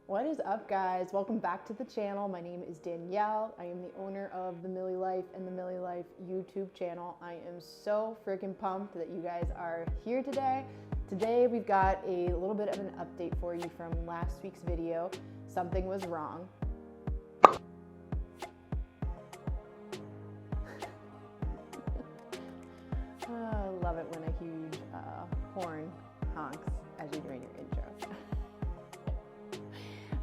What is up, guys? Welcome back to the channel. My name is Danielle. I am the owner of theMillyLife and theMillyLife YouTube channel. I am so freaking pumped that you guys are here today. Today we've got a little bit of an update for you from last week's video. Something was wrong. I love it when a huge horn honks as you're doing your intro.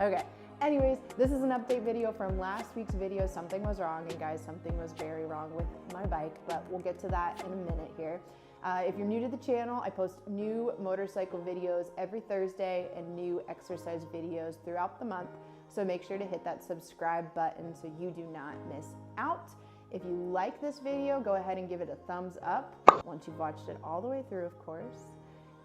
Okay, anyways, this is an update video from last week's video. Something was wrong, and guys, something was very wrong with my bike, but we'll get to that in a minute here. If you're new to the channel, I post new motorcycle videos every Thursday and new exercise videos throughout the month, so make sure to hit that subscribe button so you do not miss out. If you like this video, go ahead and give it a thumbs up once you've watched it all the way through, of course.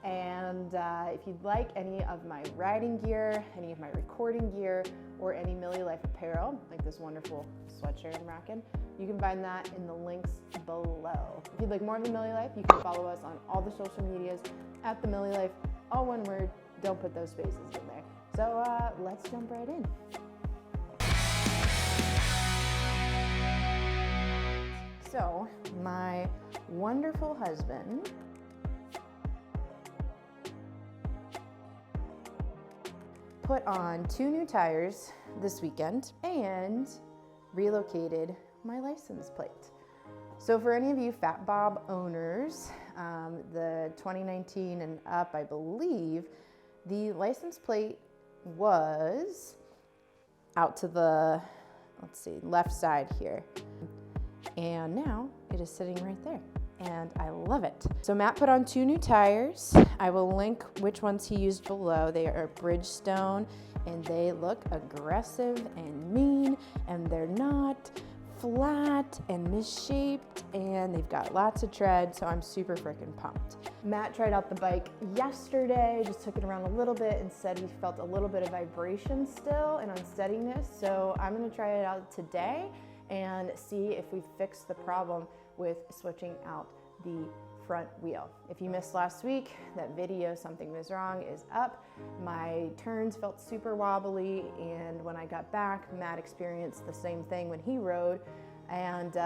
And if you'd like any of my riding gear, any of my recording gear, or any MillyLife apparel, like this wonderful sweatshirt I'm rocking, you can find that in the links below. If you'd like more of the MillyLife, you can follow us on all the social medias at theMillyLife, all one word, don't put those spaces in there. So let's jump right in. So my wonderful husband put on 2 new tires this weekend and relocated my license plate. So for any of you fatbob owners, the 2019 and up, I believe, the license plate was out to the, let's see, left side here. And now it is sitting right there. And I love it. So Matt put on 2 new tires. I will link which ones he used below. They are Bridgestone and they look aggressive and mean, and they're not flat and misshaped, and they've got lots of tread, so I'm super freaking pumped. Matt tried out the bike yesterday, just took it around a little bit and said he felt a little bit of vibration still and unsteadiness. So I'm gonna try it out today and see if we fix the problem with switching out the front wheel. If you missed last week, that video, Something Was Wrong, is up. My turns felt super wobbly, and when I got back, Matt experienced the same thing when he rode, and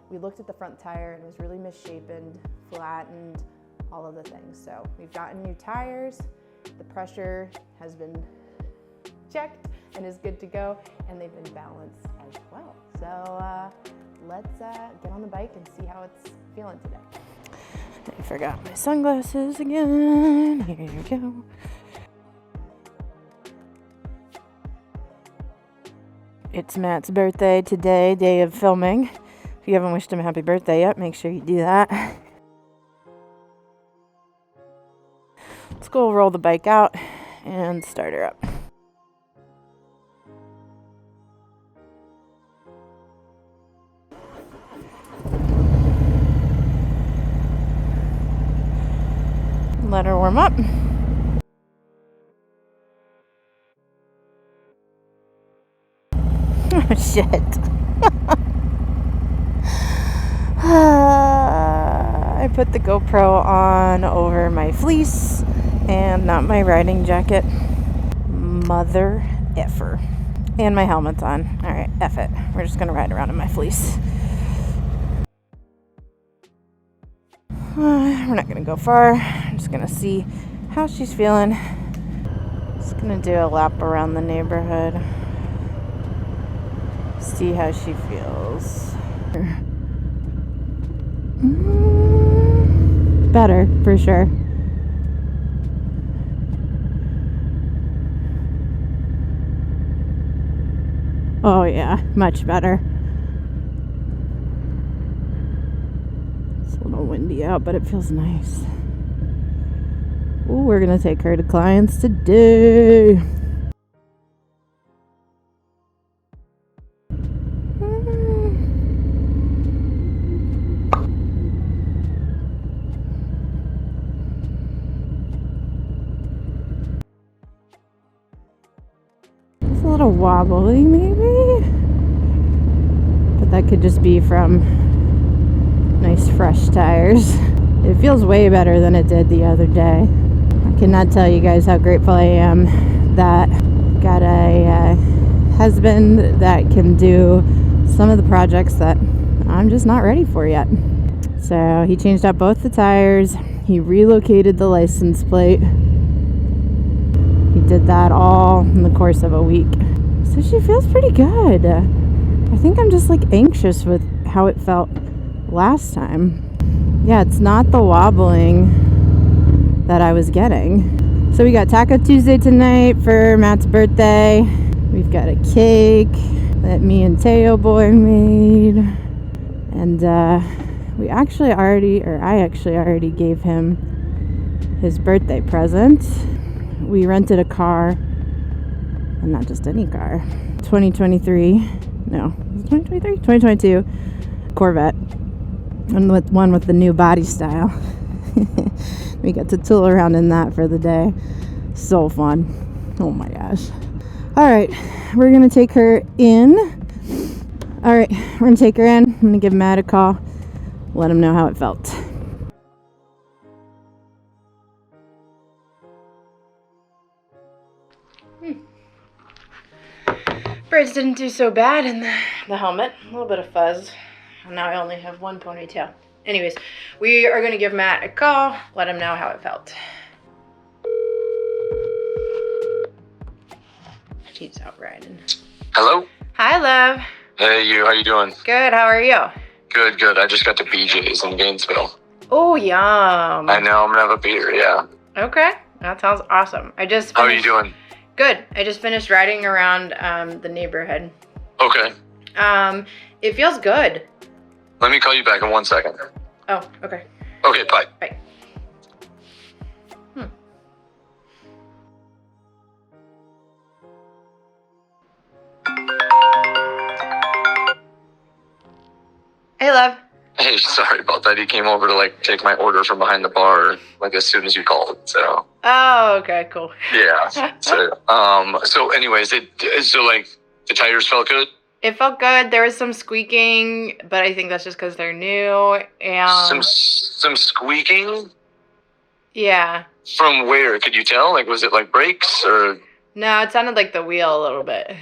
we looked at the front tire and it was really misshapen, flattened, all of the things. So we've gotten new tires, the pressure has been checked and is good to go, and they've been balanced as well. So let's get on the bike and see how it's feeling today. I forgot my sunglasses again. Here you go. It's Matt's birthday today, day of filming. If you haven't wished him a happy birthday yet, make sure you do that. Let's go roll the bike out and start her up. Let her warm up. Oh, shit. I put the GoPro on over my fleece and not my riding jacket. Mother effer. And my helmet's on. Alright, F it. We're just gonna ride around in my fleece. We're not gonna go far. I'm just gonna see how she's feeling. Just gonna do a lap around the neighborhood. See how she feels. Better, for sure. Oh yeah, much better. A little windy out, but it feels nice. Ooh, we're gonna take her to clients today. It's a little wobbly, maybe, but that could just be from nice fresh tires. It feels way better than it did the other day. I cannot tell you guys how grateful I am that got a husband that can do some of the projects that I'm just not ready for yet. So he changed out both the tires. He relocated the license plate. He did that all in the course of a week. So she feels pretty good. I think I'm just like anxious with how it felt last time. Yeah, it's not the wobbling that I was getting. So we got Taco Tuesday tonight for Matt's birthday. We've got a cake that me and Teo boy made. And I actually already gave him his birthday present. We rented a car, and not just any car. 2022 Corvette. One with the new body style. We got to tool around in that for the day. So fun. Oh my gosh. Alright, we're gonna take her in. Alright, we're gonna take her in. I'm gonna give Matt a call. Let him know how it felt. Braids didn't do so bad in the helmet. A little bit of fuzz. Now I only have one ponytail. Anyways, we are going to give Matt a call, let him know how it felt. He's out riding. Hello? Hi, love. Hey, you. How you doing? Good. How are you? Good, good. I just got to BJ's in Gainesville. Oh, yum. I know. I'm going to have a beer, yeah. Okay. That sounds awesome. How are you doing? Good. I just finished riding around the neighborhood. Okay. It feels good. Let me call you back in 1 second. Oh, okay. Okay, bye. Bye. Hey, love. Hey, sorry about that. He came over to, like, take my order from behind the bar, like, as soon as you called, so. Oh, okay, cool. Yeah. So anyways, so, like, the tires felt good? It felt good. There was some squeaking, but I think that's just because they're new. And Some squeaking? Yeah. From where? Could you tell? Like, was it, like, brakes, or? No, it sounded like the wheel a little bit.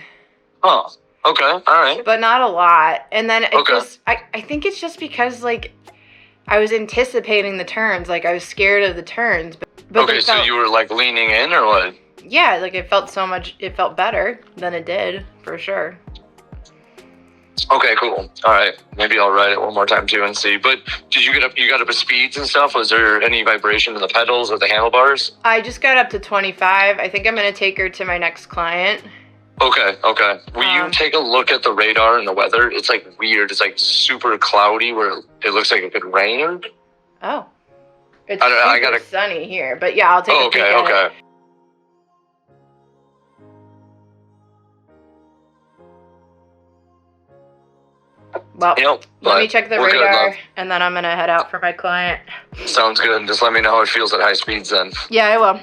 Oh, okay. All right. But not a lot. And then I think it's just because, like, I was anticipating the turns. Like, I was scared of the turns. But okay, so you were, like, leaning in, or what? Yeah, like, it felt better than it did, for sure. Okay, cool. All right. Maybe I'll ride it one more time, too, and see. But did you got up to speeds and stuff? Was there any vibration in the pedals or the handlebars? I just got up to 25. I think I'm going to take her to my next client. Okay. Will you take a look at the radar and the weather? It's, like, weird. It's, like, super cloudy where it looks like it could rain. Oh. It's super sunny here. But, yeah, I'll take a peek at it. Well, let me check the radar, and then I'm going to head out for my client. Sounds good. Just let me know how it feels at high speeds then. Yeah, I will.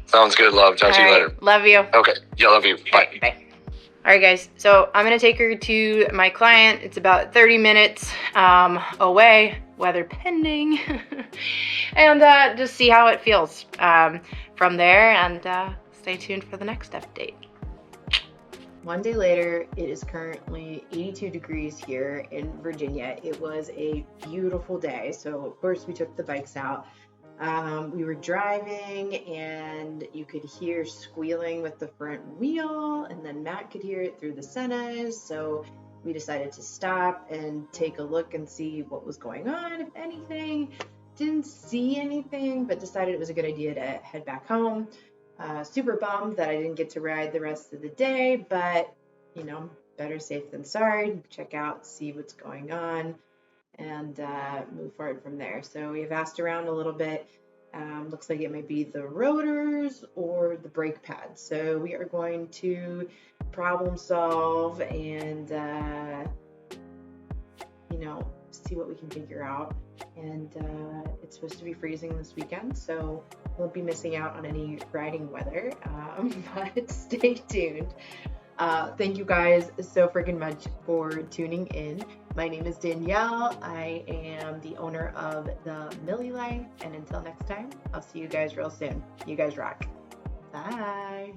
Sounds good, love. Talk to you later. Love you. Okay. Yeah, love you. Bye. Bye. All right, guys. So I'm going to take her to my client. It's about 30 minutes away, weather pending, and just see how it feels from there, and stay tuned for the next update. One day later, it is currently 82 degrees here in Virginia. It was a beautiful day. So, of course, we took the bikes out. We were driving, and you could hear squealing with the front wheel, and then Matt could hear it through the Sennas. So we decided to stop and take a look and see what was going on, if anything. Didn't see anything, but decided it was a good idea to head back home. Super bummed that I didn't get to ride the rest of the day, but, you know, better safe than sorry. Check out, see what's going on, and move forward from there. So we've asked around a little bit. Looks like it might be the rotors or the brake pads. So we are going to problem solve and, you know, see what we can figure out. And it's supposed to be freezing this weekend, so won't be missing out on any riding weather, but stay tuned. Thank you guys so freaking much for tuning in. My name is Danielle. I am the owner of theMillyLife, and until next time, I'll see you guys real soon. You guys rock. Bye.